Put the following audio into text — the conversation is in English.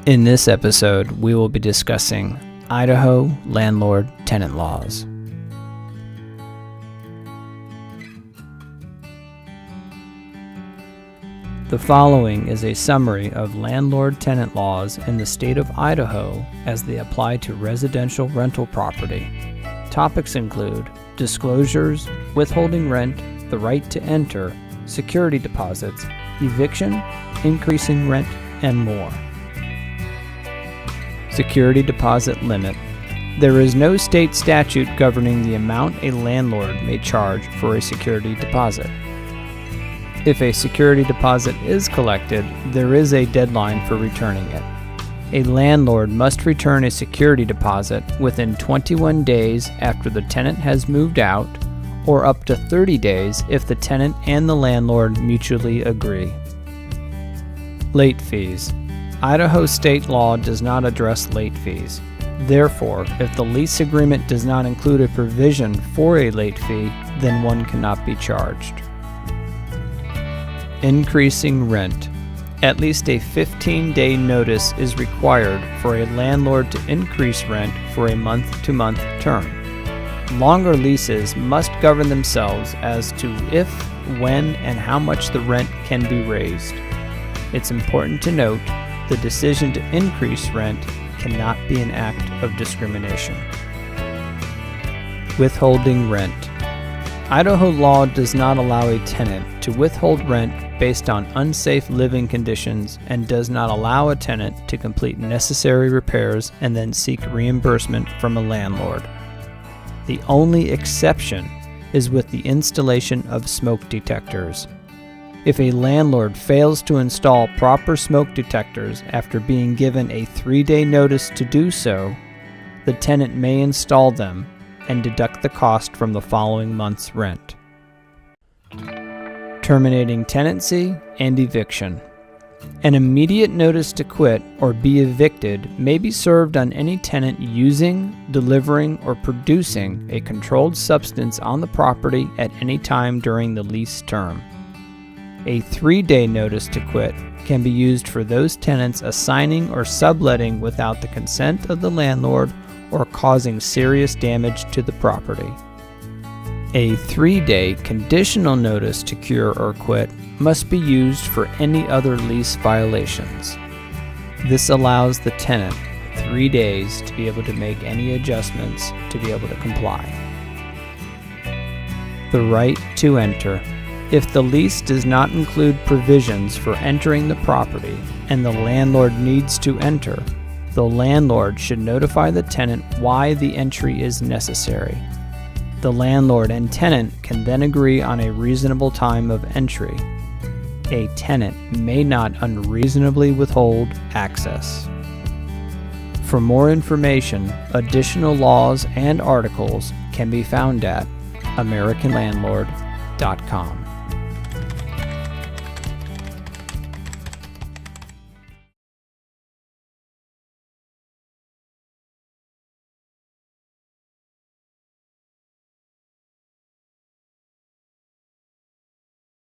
In this episode, we will be discussing Idaho Landlord Tenant laws. The following is a summary of landlord-tenant laws in the state of Idaho as they apply to residential rental property. Topics include disclosures, withholding rent, the right to enter, security deposits, eviction, increasing rent, and more. Security deposit limit. There is no state statute governing the amount a landlord may charge for a security deposit. If a security deposit is collected, there is a deadline for returning it. A landlord must return a security deposit within 21 days after the tenant has moved out, or up to 30 days if the tenant and the landlord mutually agree. Late fees. Idaho state law does not address late fees. Therefore, if the lease agreement does not include a provision for a late fee, then one cannot be charged. Increasing rent. At least a 15-day notice is required for a landlord to increase rent for a month-to-month term. Longer leases must govern themselves as to if, when, and how much the rent can be raised. It's important to note the decision to increase rent cannot be an act of discrimination. Withholding rent. Idaho law does not allow a tenant to withhold rent based on unsafe living conditions and does not allow a tenant to complete necessary repairs and then seek reimbursement from a landlord. The only exception is with the installation of smoke detectors. If a landlord fails to install proper smoke detectors after being given a 3-day notice to do so, the tenant may install them and deduct the cost from the following month's rent. Terminating tenancy and eviction. An immediate notice to quit or be evicted may be served on any tenant using, delivering, or producing a controlled substance on the property at any time during the lease term. A 3-day notice to quit can be used for those tenants assigning or subletting without the consent of the landlord or causing serious damage to the property. A 3-day conditional notice to cure or quit must be used for any other lease violations. This allows the tenant 3 days to be able to make any adjustments to be able to comply. The right to enter. If the lease does not include provisions for entering the property and the landlord needs to enter, the landlord should notify the tenant why the entry is necessary. The landlord and tenant can then agree on a reasonable time of entry. A tenant may not unreasonably withhold access. For more information, additional laws and articles can be found at AmericanLandlord.com.